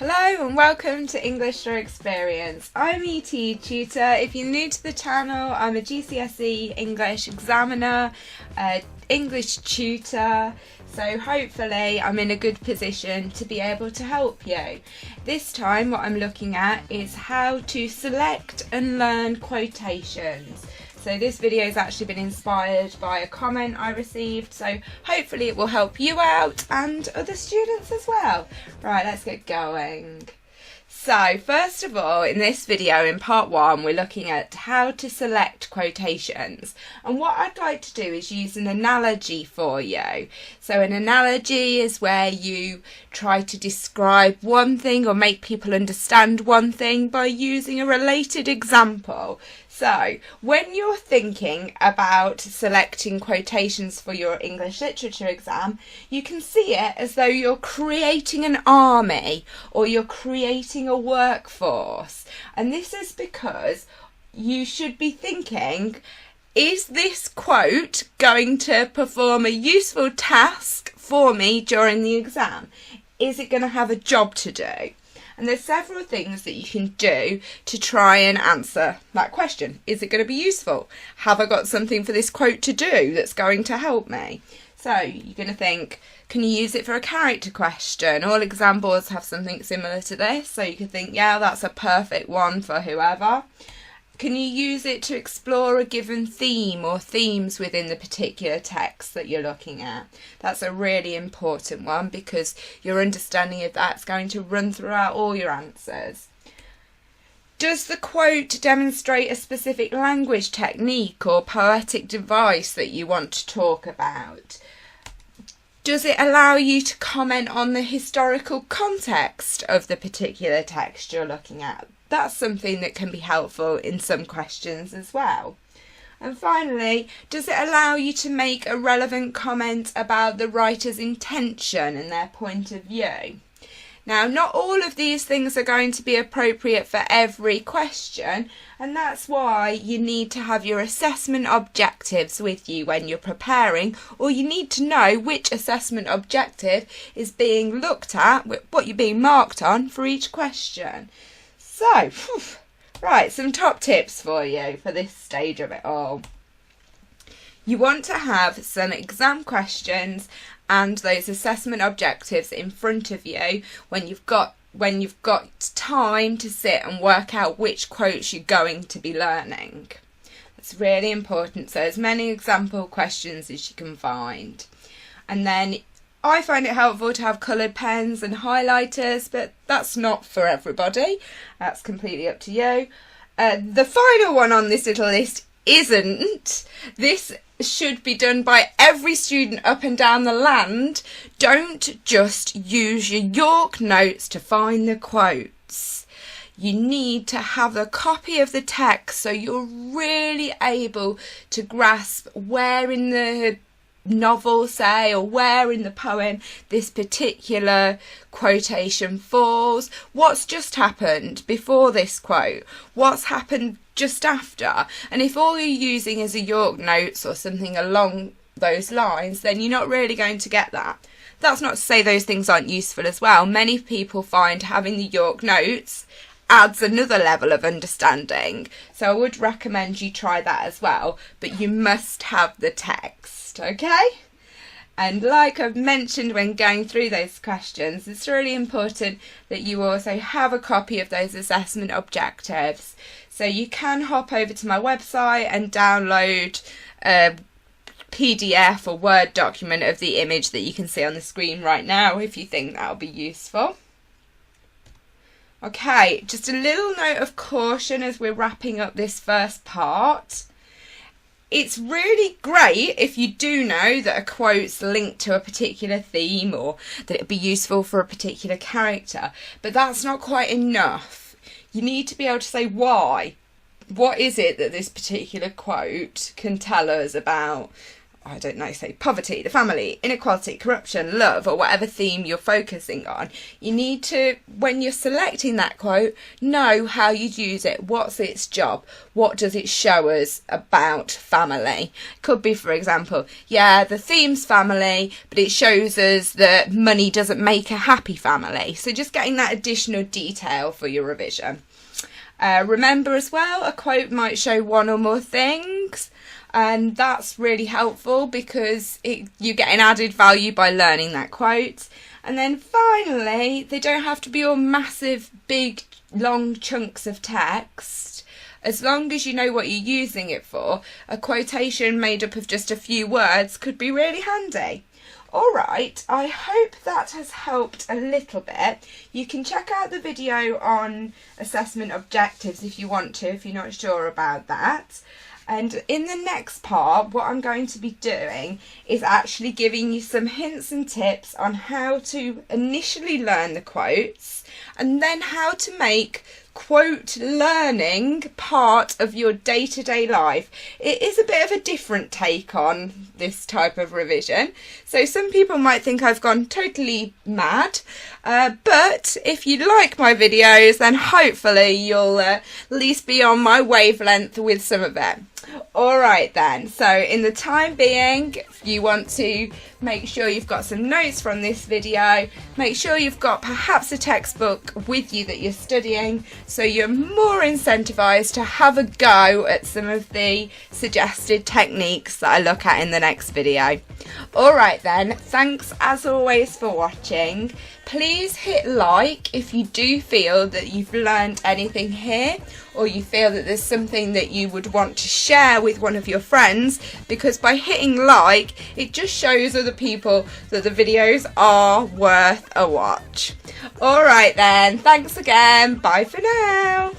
Hello and welcome to English Through Experience. I'm ETETutor. If you're new to the channel, I'm a GCSE English examiner, English tutor, so hopefully I'm in a good position to be able to help you. This time what I'm looking at is how to select and learn quotations. So this video has actually been inspired by a comment I received, so hopefully it will help you out and other students as well. Right, let's get going. So first of all, in this video, in part one, we're looking at how to select quotations. And what I'd like to do is use an analogy for you. So an analogy is where you try to describe one thing or make people understand one thing by using a related example. So, when you're thinking about selecting quotations for your English literature exam, you can see it as though you're creating an army or you're creating a workforce. And this is because you should be thinking, is this quote going to perform a useful task for me during the exam? Is it going to have a job to do? And there's several things that you can do to try and answer that question. Is it going to be useful? Have I got something for this quote to do that's going to help me? So you're going to think, can you use it for a character question? All examples have something similar to this. So you could think, yeah, that's a perfect one for whoever. Can you use it to explore a given theme or themes within the particular text that you're looking at? That's a really important one because your understanding of that's going to run throughout all your answers. Does the quote demonstrate a specific language technique or poetic device that you want to talk about? Does it allow you to comment on the historical context of the particular text you're looking at? That's something that can be helpful in some questions as well. And finally, does it allow you to make a relevant comment about the writer's intention and their point of view? Now, not all of these things are going to be appropriate for every question, and that's why you need to have your assessment objectives with you when you're preparing, or you need to know which assessment objective is being looked at, what you're being marked on for each question. So, right, some top tips for you for this stage of it all. You want to have some exam questions and those assessment objectives in front of you when you've got time to sit and work out which quotes you're going to be learning. That's really important. So as many example questions as you can find. And then I find it helpful to have coloured pens and highlighters, but that's not for everybody. That's completely up to you. The final one on this little list isn't. This should be done by every student up and down the land. Don't just use your York notes to find the quotes. You need to have a copy of the text so you're really able to grasp where in the novel, say, or where in the poem this particular quotation falls, what's just happened before this quote, what's happened just after. And if all you're using is a York notes or something along those lines, then you're not really going to get that. That's not to say those things aren't useful as well. Many people find having the York notes adds another level of understanding, so I would recommend you try that as well, but you must have the text, okay? And like I've mentioned when going through those questions, it's really important that you also have a copy of those assessment objectives. So you can hop over to my website and download a PDF or Word document of the image that you can see on the screen right now if you think that'll be useful. Okay, just a little note of caution as we're wrapping up this first part. It's really great if you do know that a quote's linked to a particular theme or that it'd be useful for a particular character, but that's not quite enough. You need to be able to say why. What is it that this particular quote can tell us about I don't know, say poverty, the family, inequality, corruption, love, or whatever theme you're focusing on, you need to, when you're selecting that quote, know how you'd use it. What's its job? What does it show us about family? Could be, for example, yeah, the theme's family, but it shows us that money doesn't make a happy family. So just getting that additional detail for your revision. Remember as well, a quote might show one or more things. And that's really helpful because you're getting added value by learning that quote. And then finally, they don't have to be all massive, big, long chunks of text. As long as you know what you're using it for, a quotation made up of just a few words could be really handy. Alright, I hope that has helped a little bit. You can check out the video on assessment objectives if you want to, if you're not sure about that. And in the next part, what I'm going to be doing is actually giving you some hints and tips on how to initially learn the quotes and then how to make quote learning part of your day-to-day life. It is a bit of a different take on this type of revision, so some people might think I've gone totally mad, but if you like my videos, then hopefully you'll at least be on my wavelength with some of it. Alright then, so in the time being, if you want to make sure you've got some notes from this video, make sure you've got perhaps a textbook with you that you're studying, so you're more incentivized to have a go at some of the suggested techniques that I look at in the next video. Alright then, thanks as always for watching. Please hit like if you do feel that you've learned anything here, or you feel that there's something that you would want to share with one of your friends, because by hitting like, it just shows other people that the videos are worth a watch. Alright then, thanks again, bye for now.